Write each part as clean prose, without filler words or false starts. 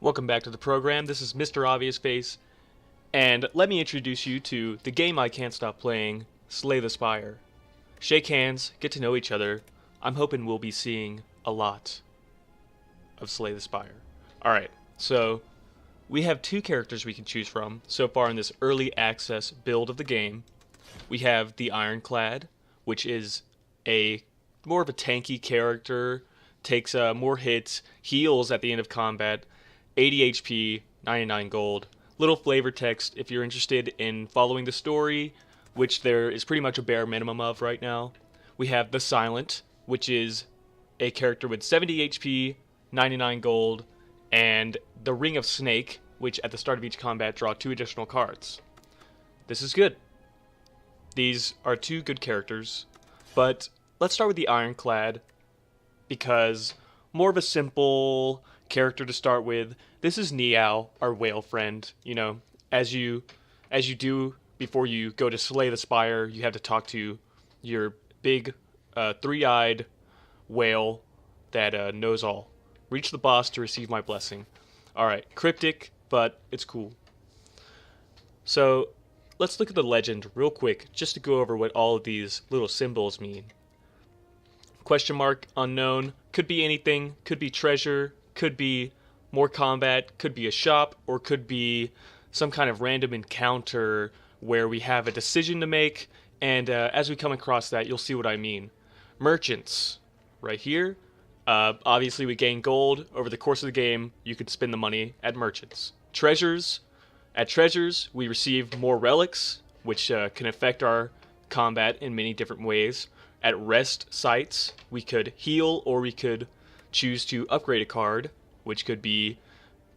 Welcome back to the program. This is Mr. Obvious Face, and let me introduce you to the game I can't stop playing, Slay the Spire. Shake hands, get to know each other. I'm hoping we'll be seeing a lot of Slay the Spire. Alright, so we have two characters we can choose from so far in this early access build of the game. We have the Ironclad, which is more of a tanky character, takes more hits, heals at the end of combat, 80 HP, 99 gold. Little flavor text if you're interested in following the story, which there is pretty much a bare minimum of right now. We have the Silent, which is a character with 70 HP, 99 gold, and the Ring of Snake, which at the start of each combat draw 2 additional cards. This is good. These are 2 good characters, but let's start with the Ironclad, because more of a simple character to start with. This is Niao, our whale friend. You know, as you do before you go to slay the Spire, you have to talk to your big 3-eyed whale that knows all. Reach the boss to receive my blessing. Alright, cryptic, but it's cool. So, let's look at the legend real quick, just to go over what all of these little symbols mean. Question mark, unknown, could be anything, could be treasure, could be more combat, could be a shop, or could be some kind of random encounter where we have a decision to make, and as we come across that, you'll see what I mean. Merchants, right here. Obviously we gain gold. Over the course of the game, you could spend the money at merchants. Treasures. At treasures, we receive more relics, which can affect our combat in many different ways. At rest sites, we could heal, or we could choose to upgrade a card, which could be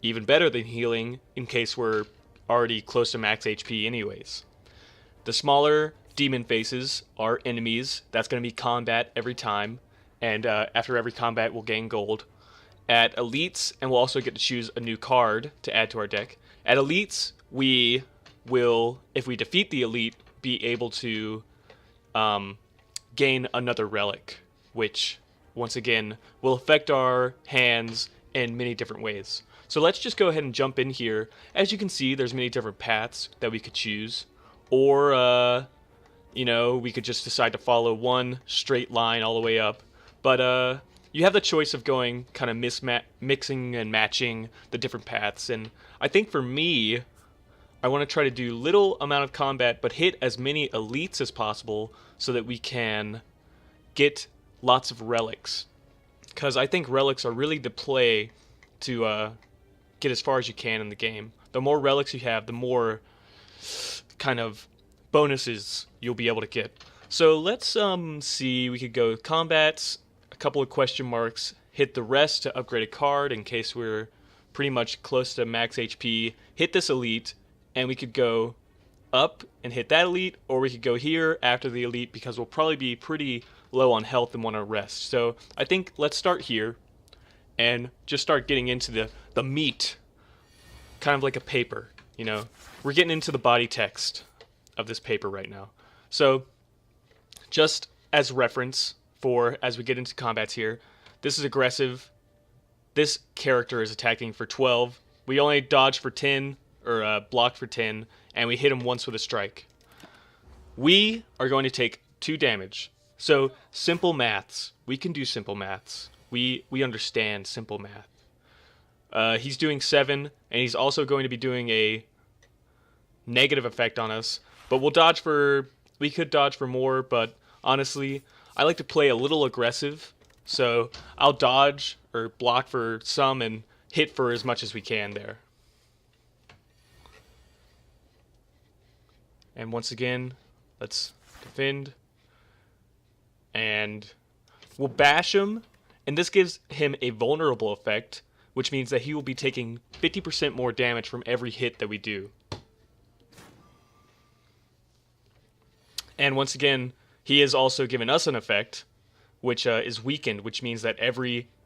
even better than healing in case we're already close to max HP anyways. The smaller demon faces are enemies. That's going to be combat every time, and after every combat we'll gain gold. At elites, and we'll also get to choose a new card to add to our deck. At elites, we will, if we defeat the elite, be able to gain another relic, which once again will affect our hands in many different ways. So let's just go ahead and jump in here. As you can see, there's many different paths that we could choose, or you know, we could just decide to follow one straight line all the way up. But you have the choice of going kind of mixing and matching the different paths, and I think for me, I want to try to do little amount of combat but hit as many elites as possible so that we can get lots of relics, because I think relics are really the play to get as far as you can in the game. The more relics you have, the more kind of bonuses you'll be able to get. So let's see, we could go combats, a couple of question marks, hit the rest to upgrade a card in case we're pretty much close to max HP, hit this elite, and we could go up and hit that elite, or we could go here after the elite because we'll probably be pretty low on health and want to rest. So I think let's start here and just start getting into the meat, kind of like a paper, you know. We're getting into the body text of this paper right now. So just as reference for as we get into combats here, this is aggressive. This character is attacking for 12. We only dodge for 10, or block for 10, and we hit him once with a strike. We are going to take 2 damage. So simple maths. We can do simple maths. We understand simple math. He's doing 7, and he's also going to be doing a negative effect on us. But we could dodge for more, but honestly, I like to play a little aggressive. So I'll dodge or block for some and hit for as much as we can there. And once again, let's defend. And we'll bash him, and this gives him a vulnerable effect, which means that he will be taking 50% more damage from every hit that we do. And once again, he has also given us an effect, which is weakened, which means that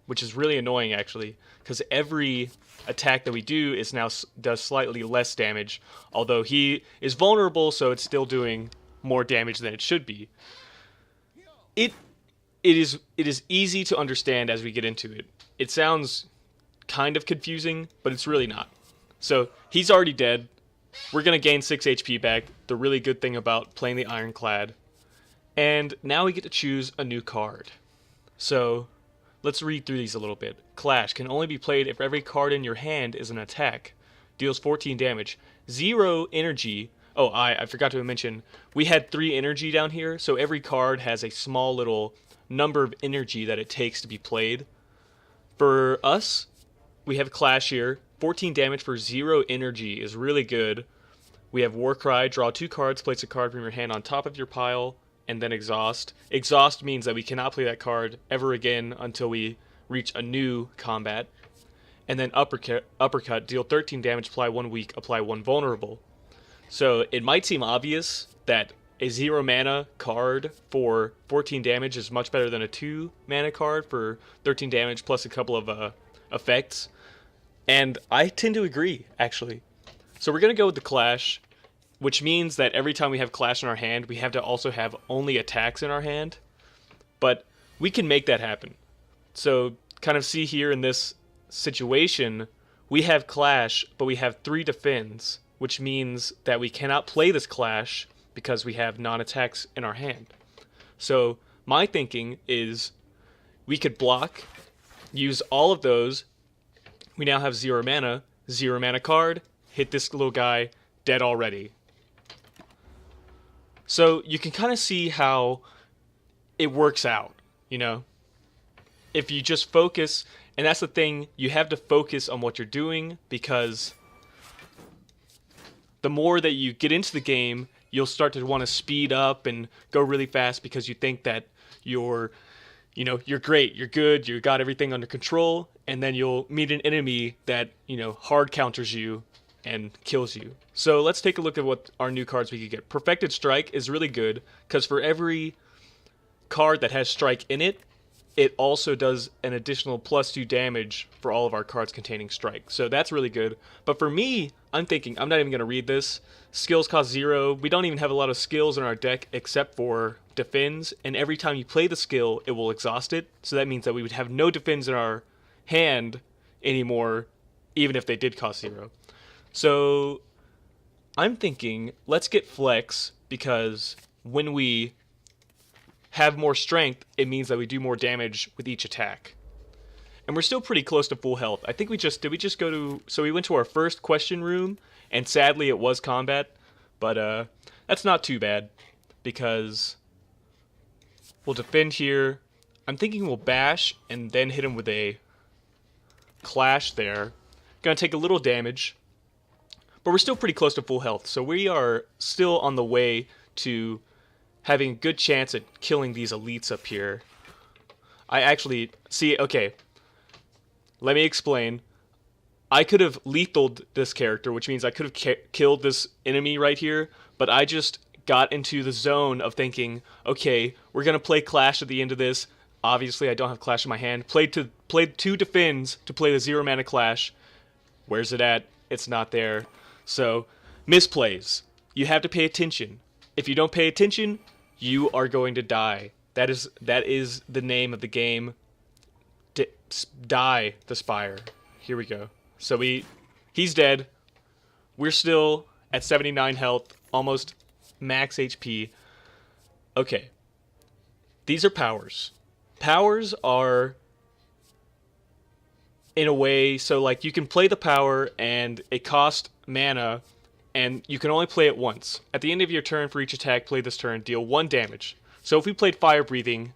which is really annoying actually, because every attack that we do does slightly less damage, although he is vulnerable, so it's still doing more damage than it should be. It is easy to understand as we get into it. It sounds kind of confusing, but it's really not. So he's already dead. We're going to gain 6 HP back, the really good thing about playing the Ironclad. And now we get to choose a new card. So let's read through these a little bit. Clash can only be played if every card in your hand is an attack. Deals 14 damage. 0 energy. Oh, I forgot to mention, we had 3 energy down here, so every card has a small little number of energy that it takes to be played. For us, we have Clash here. 14 damage for 0 energy is really good. We have Warcry. Draw 2 cards, place a card from your hand on top of your pile, and then Exhaust. Exhaust means that we cannot play that card ever again until we reach a new combat. And then Uppercut, deal 13 damage, apply 1 weak, apply 1 vulnerable. So it might seem obvious that a 0 mana card for 14 damage is much better than a 2 mana card for 13 damage plus a couple of effects. And I tend to agree, actually. So we're going to go with the Clash, which means that every time we have Clash in our hand, we have to also have only attacks in our hand. But we can make that happen. So kind of see here in this situation, we have Clash, but we have 3 defends, which means that we cannot play this Clash because we have non-attacks in our hand. So my thinking is we could block, use all of those. We now have 0 mana card, hit this little guy, dead already. So you can kind of see how it works out, you know? If you just focus, and that's the thing, you have to focus on what you're doing, because the more that you get into the game, you'll start to want to speed up and go really fast because you think that you're great, you're good, you got everything under control, and then you'll meet an enemy that, hard counters you and kills you. So let's take a look at what our new cards we could get. Perfected Strike is really good because for every card that has Strike in it, it also does an additional +2 damage for all of our cards containing Strike. So that's really good. But for me, I'm thinking, I'm not even going to read this. Skills cost 0. We don't even have a lot of skills in our deck except for defends. And every time you play the skill, it will exhaust it. So that means that we would have no defends in our hand anymore, even if they did cost 0. So I'm thinking, let's get Flex, because when we have more strength, it means that we do more damage with each attack. And we're still pretty close to full health. I think we went to our first question room, and sadly it was combat, but that's not too bad, because we'll defend here. I'm thinking we'll bash, and then hit him with a Clash there. Gonna take a little damage, but we're still pretty close to full health, so we are still on the way to having a good chance at killing these elites up here. I actually... okay. Let me explain. I could have lethaled this character, which means I could have killed this enemy right here, but I just got into the zone of thinking, okay, we're going to play Clash at the end of this. Obviously, I don't have Clash in my hand. Played 2 defends to play the 0 mana Clash. Where's it at? It's not there. So, misplays. You have to pay attention. If you don't pay attention, you are going to die. That is the name of the game. Die the Spire. Here we go. So he's dead. We're still at 79 health, almost max HP. Okay. These are powers. Powers are, in a way, so like you can play the power and it costs mana, and you can only play it once. At the end of your turn for each attack, play this turn, deal 1 damage. So if we played Fire Breathing,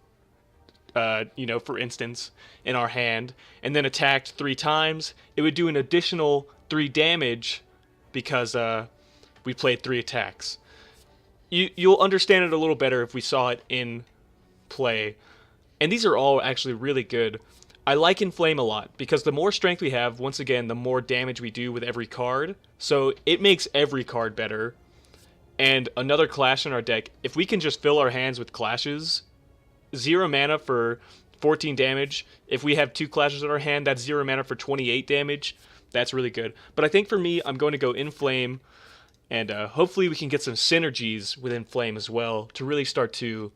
for instance, in our hand, and then attacked 3 times, it would do an additional 3 damage because we played 3 attacks. You'll understand it a little better if we saw it in play. And these are all actually really good. I like Inflame a lot, because the more strength we have, once again, the more damage we do with every card. So it makes every card better. And another Clash in our deck, if we can just fill our hands with Clashes, 0 mana for 14 damage. If we have 2 Clashes in our hand, that's 0 mana for 28 damage. That's really good. But I think for me, I'm going to go Inflame, and hopefully we can get some synergies with Inflame as well to really start to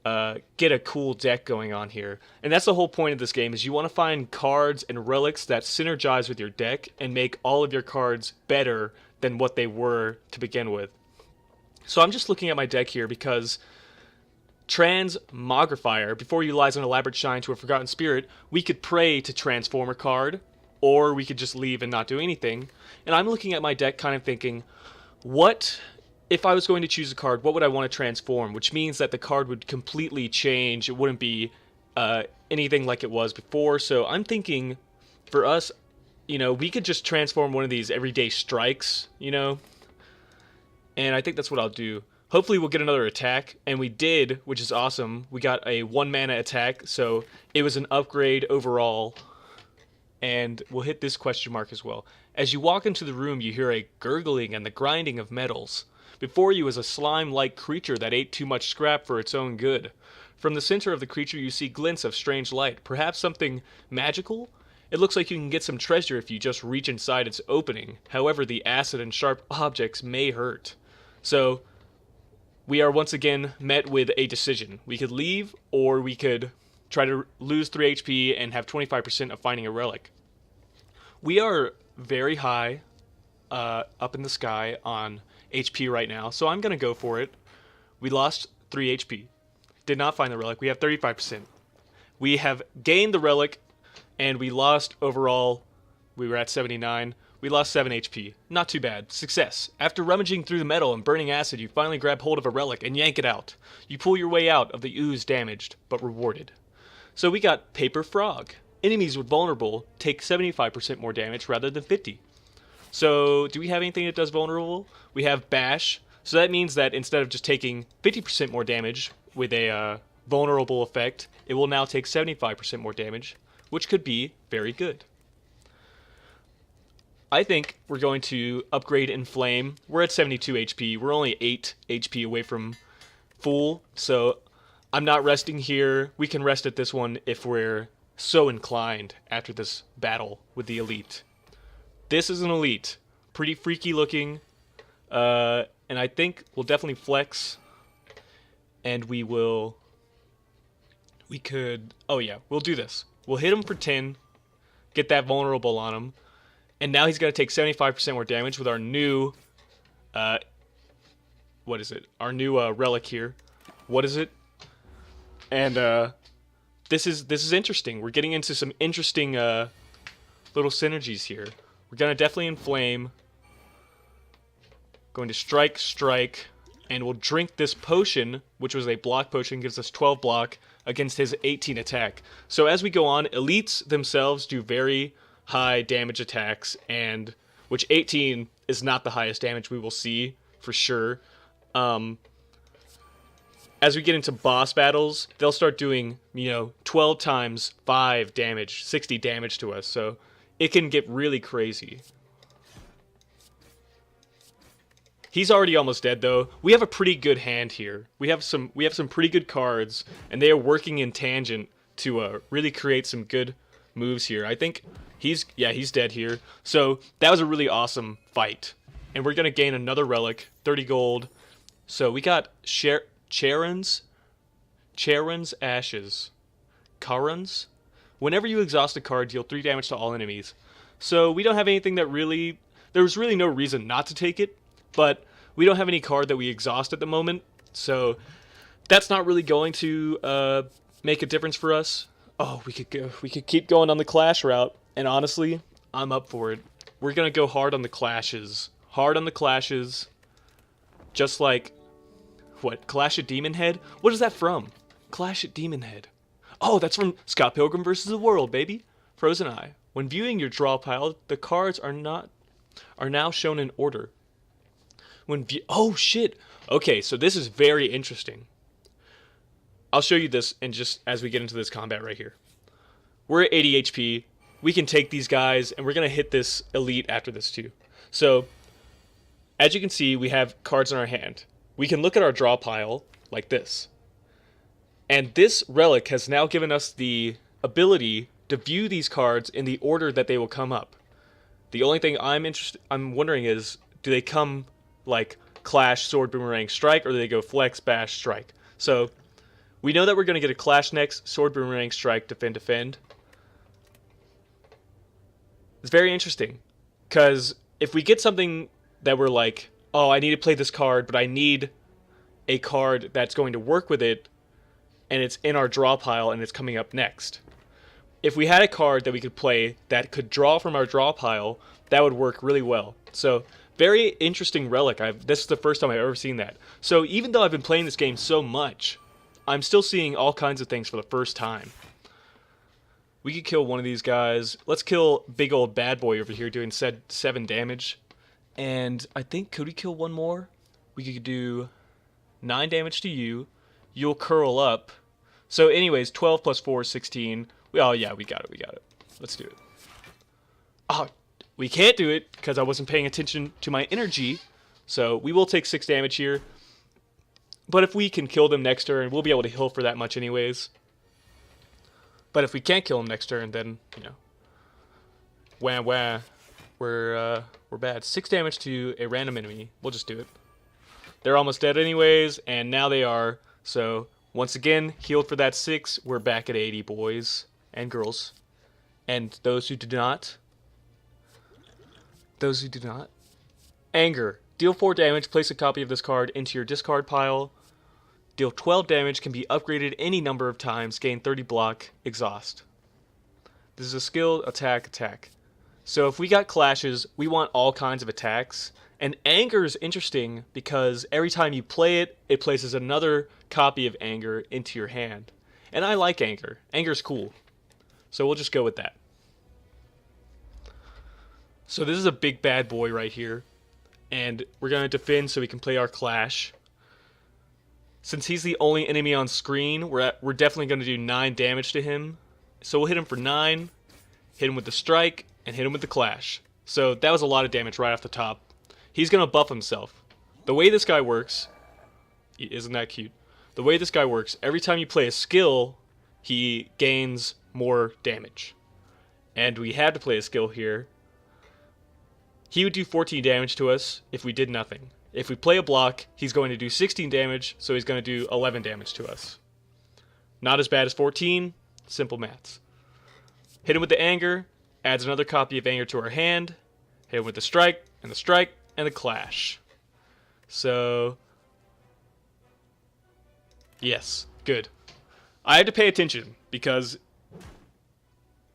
get a cool deck going on here. And that's the whole point of this game, is you want to find cards and relics that synergize with your deck and make all of your cards better than what they were to begin with. So I'm just looking at my deck here because Transmogrifier, before you lies an elaborate shine to a forgotten spirit, we could pray to transform a card, or we could just leave and not do anything. And I'm looking at my deck kind of thinking, what if I was going to choose a card, what would I want to transform? Which means that the card would completely change. It wouldn't be anything like it was before. So I'm thinking, for us, we could just transform one of these everyday strikes, and I think that's what I'll do. Hopefully we'll get another attack, and we did, which is awesome. We got a 1 mana attack, so it was an upgrade overall. And we'll hit this question mark as well. As you walk into the room, you hear a gurgling and the grinding of metals. Before you is a slime-like creature that ate too much scrap for its own good. From the center of the creature you see glints of strange light, perhaps something magical? It looks like you can get some treasure if you just reach inside its opening. However, the acid and sharp objects may hurt. So we are once again met with a decision. We could leave, or we could try to lose 3 HP and have 25% of finding a relic. We are very high up in the sky on HP right now, so I'm going to go for it. We lost 3 HP. Did not find the relic. We have 35%. We have gained the relic, and we lost overall. We were at 79. We lost 7 HP. Not too bad. Success. After rummaging through the metal and burning acid, you finally grab hold of a relic and yank it out. You pull your way out of the ooze damaged, but rewarded. So we got Paper Frog. Enemies with vulnerable take 75% more damage rather than 50. So do we have anything that does vulnerable? We have Bash. So that means that instead of just taking 50% more damage with a vulnerable effect, it will now take 75% more damage, which could be very good. I think we're going to upgrade Inflame. We're at 72 HP. We're only 8 HP away from full, so I'm not resting here. We can rest at this one if we're so inclined after this battle with the elite. This is an elite. Pretty freaky looking, and I think we'll definitely flex, and we'll do this. We'll hit him for 10, get that vulnerable on him. And now he's going to take 75% more damage with our new, what is it? Our new relic here. What is it? And this is interesting. We're getting into some interesting little synergies here. We're going to definitely inflame. Going to strike, and we'll drink this potion, which was a block potion, gives us 12 block against his 18 attack. So as we go on, elites themselves do very high damage attacks, and which 18 is not the highest damage we will see for sure. As we get into boss battles, they'll start doing 12 times 5 damage, 60 damage to us, so it can get really crazy. He's already almost dead though. We have a pretty good hand here. We have some pretty good cards, and they are working in tangent to really create some good moves here. I think he's dead here. So that was a really awesome fight. And we're going to gain another relic, 30 gold. So we got Charon's Ashes. Charon's? Whenever you exhaust a card, deal 3 damage to all enemies. So we don't have anything that really... There was really no reason not to take it, but we don't have any card that we exhaust at the moment. So that's not really going to make a difference for us. Oh, we could keep going on the Clash route, and honestly, I'm up for it. We're gonna go hard on the clashes. Hard on the clashes. Just like, what, Clash at Demon Head? What is that from? Clash at Demon Head. Oh, that's from Scott Pilgrim vs. the World, baby. Frozen Eye. When viewing your draw pile, the cards are now shown in order. Oh shit. Okay, so this is very interesting. I'll show you this in just as we get into this combat right here. We're at 80 HP. We can take these guys, and we're going to hit this elite after this too. So, as you can see, we have cards in our hand. We can look at our draw pile like this. And this relic has now given us the ability to view these cards in the order that they will come up. The only thing I'm wondering is, do they come like Clash, Sword, Boomerang, Strike, or do they go Flex, Bash, Strike? So, We know that we're going to get a Clash next. Sword, Boomerang, Strike, Defend, Defend. It's very interesting. Because if we get something that we're like, oh, I need to play this card, but I need a card that's going to work with it, and it's in our draw pile and it's coming up next. If we had a card that we could play that could draw from our draw pile, that would work really well. So, very interesting relic. This is the first time I've ever seen that. So, even though I've been playing this game so much, I'm still seeing all kinds of things for the first time. We could kill one of these guys. Let's kill big old bad boy over here doing 7 damage. And I think, could we kill one more? We could do 9 damage to you. You'll curl up. So anyways, 12 plus 4 is 16. Oh yeah, we got it. Let's do it. Oh, we can't do it because I wasn't paying attention to my energy. So we will take 6 damage here. But if we can kill them next turn, we'll be able to heal for that much anyways. But if we can't kill them next turn, then, you know, wah, we're bad. 6 damage to a random enemy. We'll just do it. They're almost dead anyways, and now they are. So, once again, healed for that 6. We're back at 80, boys and girls. And those who do not. Anger. Deal 4 damage. Place a copy of this card into your discard pile. Deal 12 damage. Can be upgraded any number of times. Gain 30 block. Exhaust. This is a skill. Attack. So if we got clashes, we want all kinds of attacks. And Anger is interesting because every time you play it, it places another copy of Anger into your hand. And I like Anger. Anger's cool. So we'll just go with that. So this is a big bad boy right here. And we're going to defend so we can play our Clash. Since he's the only enemy on screen, we're definitely going to do 9 damage to him. So we'll hit him for 9, hit him with the Strike, and hit him with the Clash. So that was a lot of damage right off the top. He's going to buff himself. The way this guy works, isn't that cute? The way this guy works, every time you play a skill, he gains more damage. And we had to play a skill here. He would do 14 damage to us if we did nothing. If we play a block, he's going to do 16 damage, so he's going to do 11 damage to us. Not as bad as 14, simple maths. Hit him with the Anger, adds another copy of Anger to our hand, hit him with the Strike, and the Clash. So, yes, good. I had to pay attention, because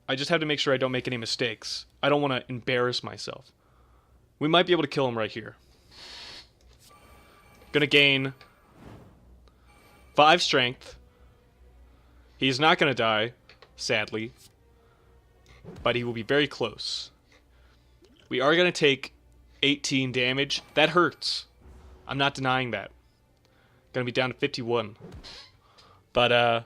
I just have to make sure I don't make any mistakes. I don't want to embarrass myself. We might be able to kill him right here. Gonna gain 5 strength. He's not gonna die, sadly. But he will be very close. We are gonna take 18 damage. That hurts. I'm not denying that. Gonna be down to 51. But,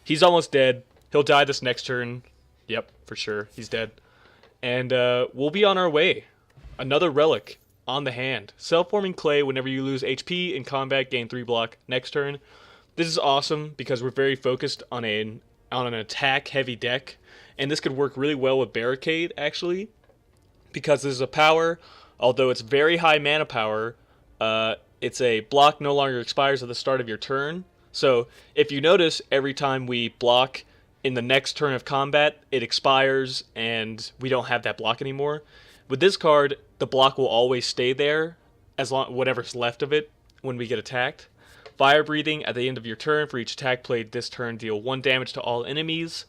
he's almost dead. He'll die this next turn. Yep, for sure. He's dead. And, we'll be on our way. Another relic on the hand. Self-forming clay. Whenever you lose HP in combat, gain 3 block next turn. This is awesome because we're very focused on an attack-heavy deck. And this could work really well with Barricade, actually. Because this is a power, although it's very high mana power, it's a block no longer expires at the start of your turn. So, if you notice, every time we block in the next turn of combat, it expires and we don't have that block anymore. With this card, the block will always stay there, as long whatever's left of it when we get attacked. Fire breathing at the end of your turn. For each attack played this turn, deal 1 damage to all enemies.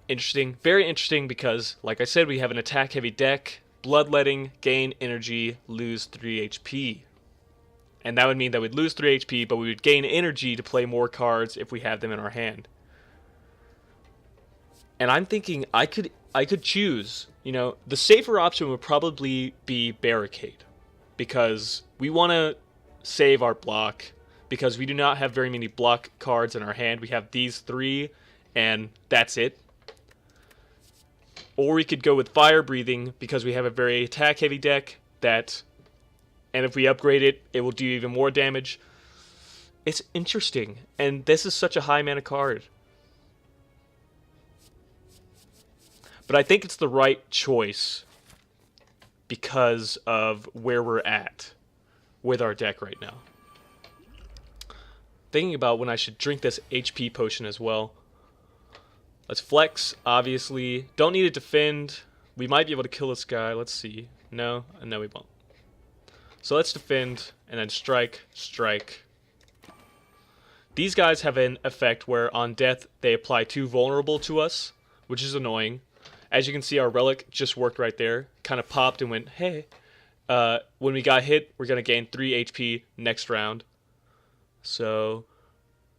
Interesting. Very interesting because, like I said, we have an attack-heavy deck. Bloodletting, gain energy, lose 3 HP. And that would mean that we'd lose 3 HP, but we would gain energy to play more cards if we have them in our hand. And I'm thinking I could choose, you know, the safer option would probably be Barricade. Because we want to save our block. Because we do not have very many block cards in our hand. We have these 3, and that's it. Or we could go with Fire Breathing, because we have a very attack-heavy deck that, and if we upgrade it, it will do even more damage. It's interesting, and this is such a high mana card. But I think it's the right choice because of where we're at with our deck right now. thinking about when I should drink this HP potion as well. Let's flex, obviously. Don't need to defend. We might be able to kill this guy. Let's see. No, no we won't. So let's defend, and then strike, strike. These guys have an effect where on death they apply 2 vulnerable to us, which is annoying. As you can see, our relic just worked right there. Kind of popped and went, hey. When we got hit, we're going to gain 3 HP next round. So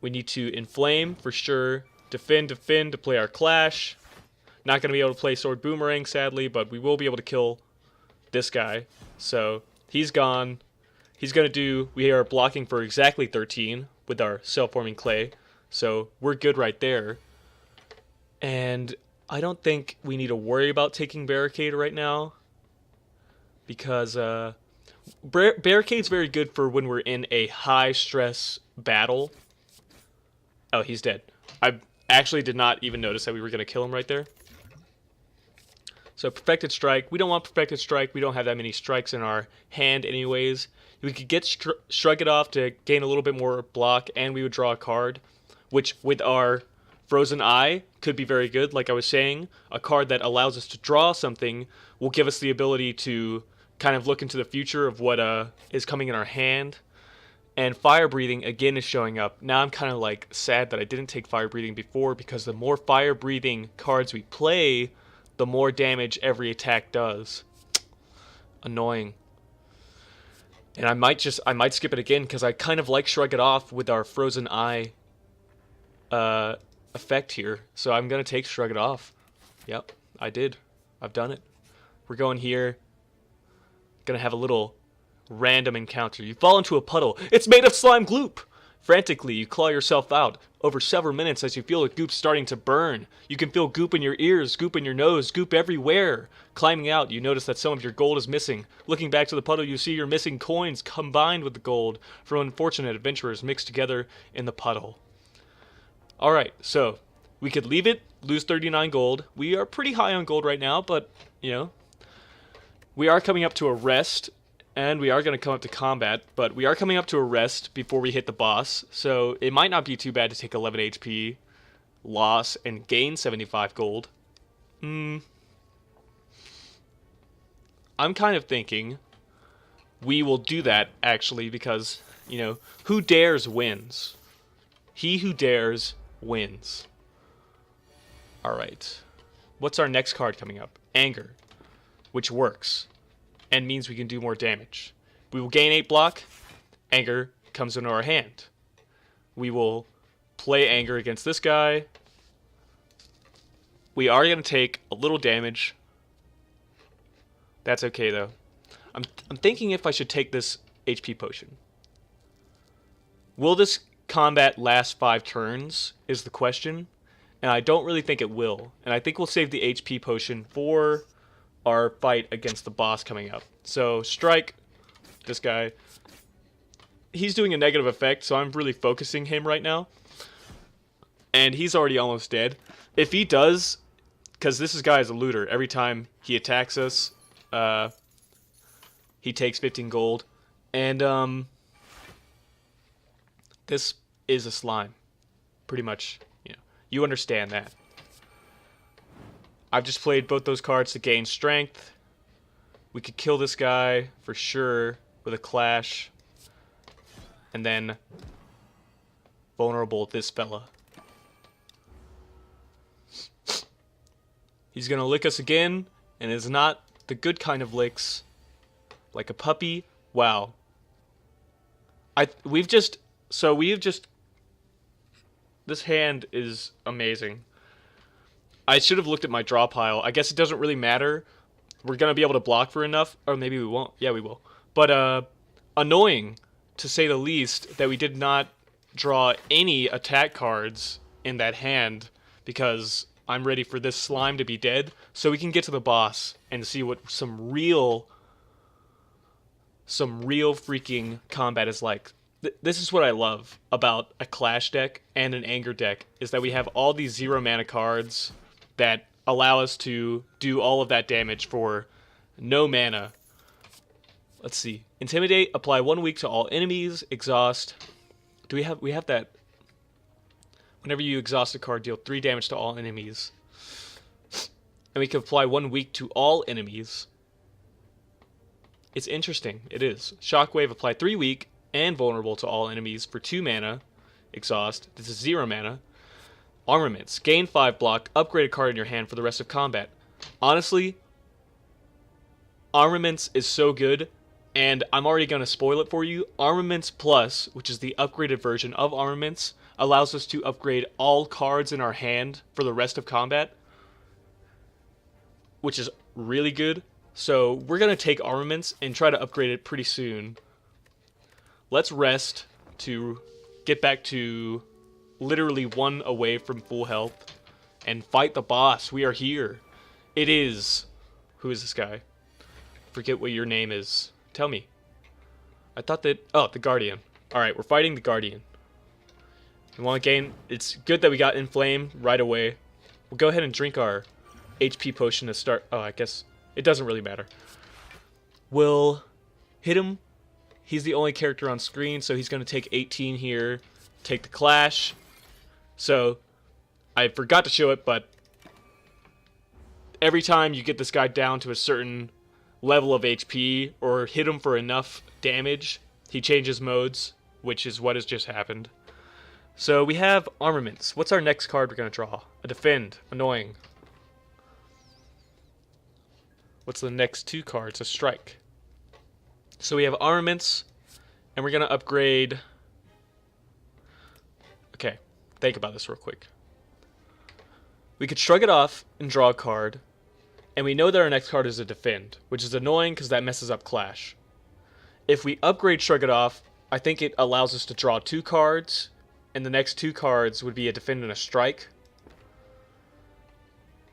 we need to inflame for sure. Defend to play our clash. Not going to be able to play sword boomerang, sadly, but we will be able to kill this guy. So he's gone. He's going to do, we are blocking for exactly 13 with our self-forming clay. So we're good right there. And I don't think we need to worry about taking barricade right now. Because barricade's very good for when we're in a high-stress battle. Oh, he's dead. I actually did not even notice that we were going to kill him right there. So perfected strike. We don't want perfected strike. We don't have that many strikes in our hand anyways. We could get shrug it off to gain a little bit more block, and we would draw a card, which with our frozen eye could be very good. Like I was saying, a card that allows us to draw something will give us the ability to kind of look into the future of what is coming in our hand. And fire breathing again is showing up. Now I'm kind of like sad that I didn't take fire breathing before, because the more fire breathing cards we play, the more damage every attack does. Annoying. And I might skip it again, because I kind of like shrug it off with our frozen eye effect here. So I'm gonna take shrug it off. Yep, I did. I've done it. We're going here. Gonna have a little random encounter. You fall into a puddle. It's made of slime gloop. Frantically, you claw yourself out. Over several minutes, as you feel the goop starting to burn. You can feel goop in your ears, goop in your nose, goop everywhere. Climbing out, you notice that some of your gold is missing. Looking back to the puddle, you see your missing coins combined with the gold from unfortunate adventurers mixed together in the puddle. Alright, so we could leave it, lose 39 gold. We are pretty high on gold right now, but, you know, we are coming up to a rest. And we are going to come up to combat, but we are coming up to a rest before we hit the boss, so it might not be too bad to take 11 HP loss and gain 75 gold. I'm kind of thinking we will do that, actually, because, you know, who dares wins. He who dares wins. Alright. What's our next card coming up? Anger, which works. And means we can do more damage. We will gain 8 block. Anger comes into our hand. We will play Anger against this guy. We are going to take a little damage. That's okay, though. I'm thinking if I should take this HP potion. Will this combat last 5 turns, is the question. And I don't really think it will. And I think we'll save the HP potion for our fight against the boss coming up. So, strike this guy. He's doing a negative effect, so I'm really focusing him right now. And he's already almost dead. If he does, because this guy is a looter, every time he attacks us, he takes 15 gold. And, this is a slime. Pretty much, you know, you understand that. I've just played both those cards to gain strength. We could kill this guy for sure with a clash. And then vulnerable this fella. He's gonna lick us again, and it's not the good kind of licks. Like a puppy. Wow. This hand is amazing. I should have looked at my draw pile. I guess it doesn't really matter. We're going to be able to block for enough. Or maybe we won't. Yeah, we will. But, annoying, to say the least, that we did not draw any attack cards in that hand. Because I'm ready for this slime to be dead. So we can get to the boss and see what some real freaking combat is like. This is what I love about a Clash deck and an Anger deck. Is that we have all these 0 mana cards that allow us to do all of that damage for no mana. Let's see. Intimidate, apply 1 week to all enemies. Exhaust, we have that. Whenever you exhaust a card, deal 3 damage to all enemies. And we can apply 1 weak to all enemies. It's interesting. It is. Shockwave, apply 3 weak and vulnerable to all enemies for 2 mana. Exhaust. This is 0 mana. Armaments. Gain 5 block. Upgrade a card in your hand for the rest of combat. Honestly, Armaments is so good, and I'm already going to spoil it for you. Armaments Plus, which is the upgraded version of Armaments, allows us to upgrade all cards in our hand for the rest of combat, which is really good. So we're going to take Armaments and try to upgrade it pretty soon. Let's rest to get back to literally 1 away from full health and fight the boss. We are here. It is... Who is this guy? Forget what your name is. Tell me. I thought that... Oh, the Guardian. Alright, we're fighting the Guardian. We want to gain... It's good that we got Inflame right away. We'll go ahead and drink our HP potion to start... Oh, I guess it doesn't really matter. We'll hit him. He's the only character on screen, so he's going to take 18 here. Take the Clash. So, I forgot to show it, but every time you get this guy down to a certain level of HP or hit him for enough damage, he changes modes, which is what has just happened. So we have Armaments. What's our next card we're going to draw? A Defend. Annoying. What's the next 2 cards? A Strike. So we have Armaments, and we're going to upgrade... Okay, think about this real quick. We could shrug it off and draw a card, and we know that our next card is a Defend, which is annoying because that messes up Clash. If we upgrade Shrug It Off, I think it allows us to draw 2 cards, and the next 2 cards would be a Defend and a Strike.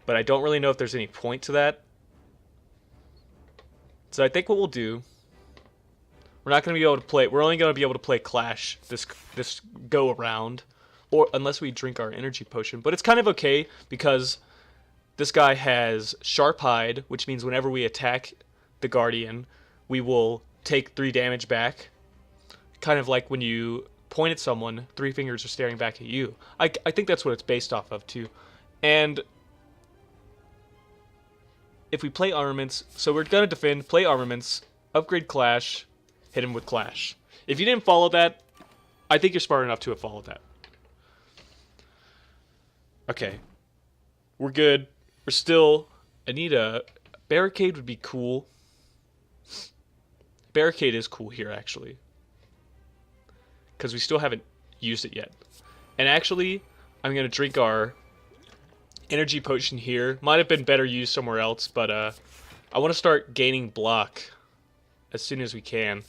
But I don't really know if there's any point to that. So I think what we'll do... We're not going to be able to play... We're only going to be able to play Clash this go around, or unless we drink our energy potion. But it's kind of okay because this guy has Sharp Hide, which means whenever we attack the Guardian, we will take 3 damage back. Kind of like when you point at someone, 3 fingers are staring back at you. I think that's what it's based off of too. And if we play Armaments, so we're going to defend, play Armaments, upgrade Clash, hit him with Clash. If you didn't follow that, I think you're smart enough to have followed that. Okay. We're good. We're still... I need a... Barricade would be cool. Barricade is cool here, actually. Because we still haven't used it yet. And actually, I'm going to drink our energy potion here. Might have been better used somewhere else, but I want to start gaining block as soon as we can.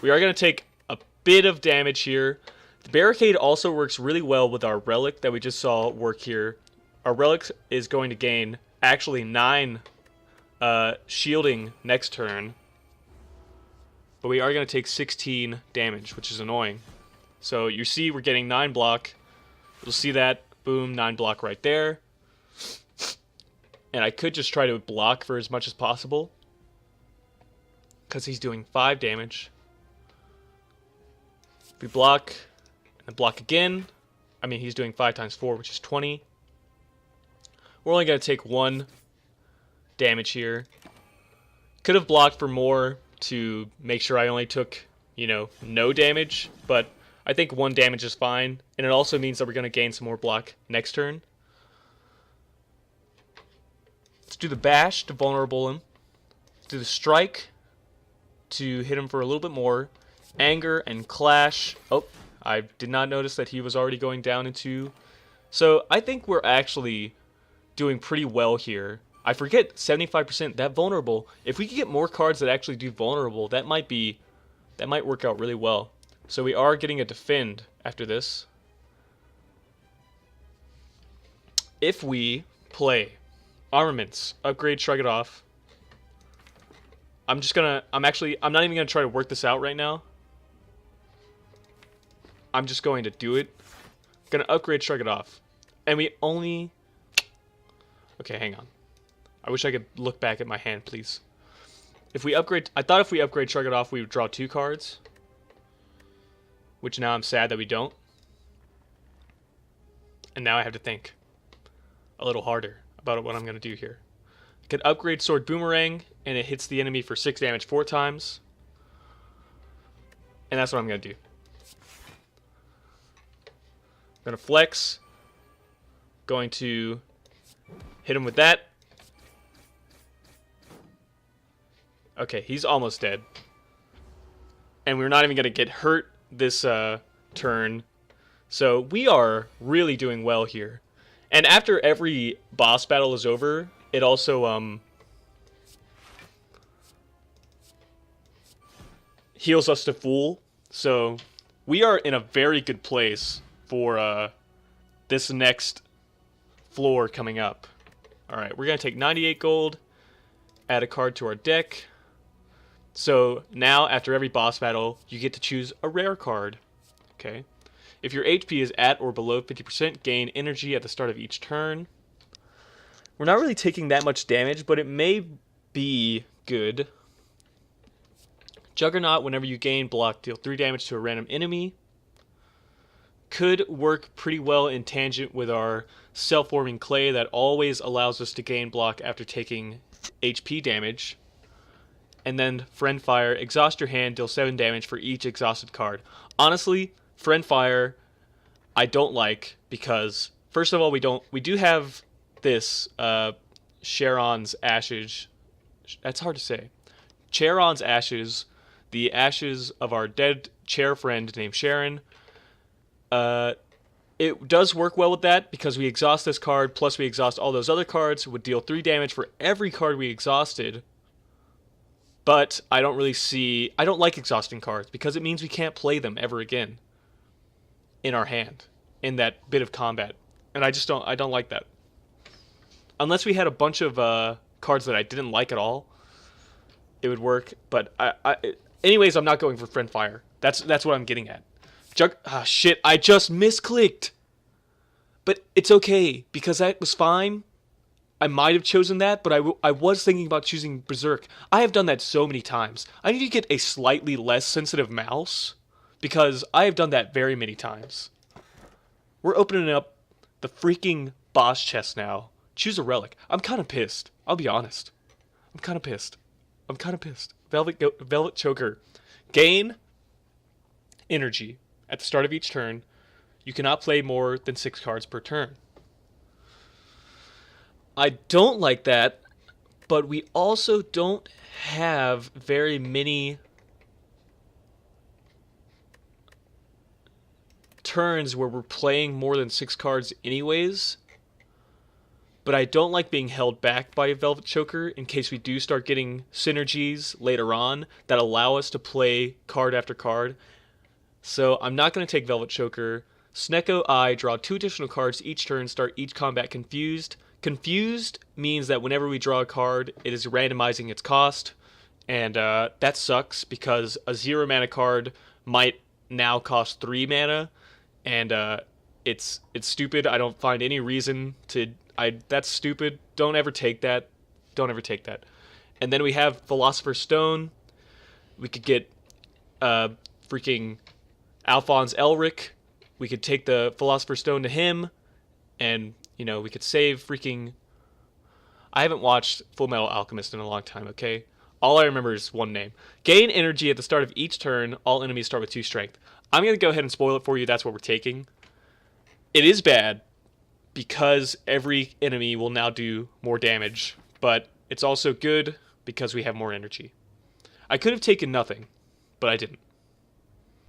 We are going to take a bit of damage here. The Barricade also works really well with our Relic that we just saw work here. Our Relic is going to gain actually 9 shielding next turn. But we are going to take 16 damage, which is annoying. So you see we're getting 9 block. You'll see that. Boom, 9 block right there. And I could just try to block for as much as possible, because he's doing 5 damage. If we block, and block again, I mean he's doing 5 times 4, which is 20. We're only going to take 1 damage here. Could have blocked for more to make sure I only took, you know, no damage, but I think 1 damage is fine, and it also means that we're going to gain some more block next turn. Let's do the Bash to vulnerable him. Let's do the Strike to hit him for a little bit more. Anger and Clash. Oh, I did not notice that he was already going down into... So I think we're actually doing pretty well here. I forget 75%, that vulnerable. If we could get more cards that actually do vulnerable, that might work out really well. So we are getting a Defend after this. If we play Armaments, upgrade, Shrug It Off. I'm not even gonna try to work this out right now. I'm just going to do it. Gonna upgrade, Shrug It Off. And we only... Okay, hang on. I wish I could look back at my hand, please. If we upgrade... I thought if we upgrade Shrug It Off, we would draw 2 cards. which now I'm sad that we don't. And now I have to think a little harder about what I'm going to do here. I can upgrade Sword Boomerang, and it hits the enemy for 6 damage 4 times. And that's what I'm going to do. I'm going to flex. Going to hit him with that. Okay, he's almost dead. And we're not even going to get hurt this turn. So we are really doing well here. And after every boss battle is over, it also heals us to full. So we are in a very good place for this next floor coming up. Alright, we're going to take 98 gold, add a card to our deck. So now, after every boss battle, you get to choose a rare card. Okay. If your HP is at or below 50%, gain energy at the start of each turn. We're not really taking that much damage, but it may be good. Juggernaut, whenever you gain block, deal 3 damage to a random enemy. Could work pretty well in tangent with our self-forming clay that always allows us to gain block after taking HP damage. And then Friend Fire, exhaust your hand, deal 7 damage for each exhausted card. Honestly, Friend Fire I don't like because first of all we do have this Charon's Ashes. That's hard to say. Charon's Ashes, the ashes of our dead chair friend named Sharon. It does work well with that because we exhaust this card plus we exhaust all those other cards. It would deal 3 damage for every card we exhausted. But I don't like exhausting cards because it means we can't play them ever again in our hand in that bit of combat. And I don't like that. Unless we had a bunch of cards that I didn't like at all, it would work. But anyways, I'm not going for Friend Fire. That's what I'm getting at. Shit, I just misclicked. But it's okay because that was fine. I might have chosen that, but I was thinking about choosing Berserk. I have done that so many times. I need to get a slightly less sensitive mouse because I have done that very many times. We're opening up the freaking boss chest now. Choose a relic. I'm kind of pissed. I'll be honest. I'm kind of pissed. Velvet Choker. Gain energy at the start of each turn. You cannot play more than 6 cards per turn. I don't like that, but we also don't have very many turns where we're playing more than 6 cards anyways. But I don't like being held back by Velvet Choker in case we do start getting synergies later on that allow us to play card after card. So I'm not going to take Velvet Choker. Snecko Eye, draw 2 additional cards each turn, start each combat confused. Confused means that whenever we draw a card, it is randomizing its cost, and that sucks because a 0 mana card might now cost 3 mana, and it's stupid. I don't find any reason to. That's stupid. Don't ever take that. And then we have Philosopher's Stone. We could get freaking Alphonse Elric. We could take the Philosopher's Stone to him, and we could save freaking... I haven't watched Full Metal Alchemist in a long time, okay? All I remember is one name. Gain energy at the start of each turn. All enemies start with 2 strength. I'm going to go ahead and spoil it for you. That's what we're taking. It is bad because every enemy will now do more damage, but it's also good because we have more energy. I could have taken nothing, but I didn't.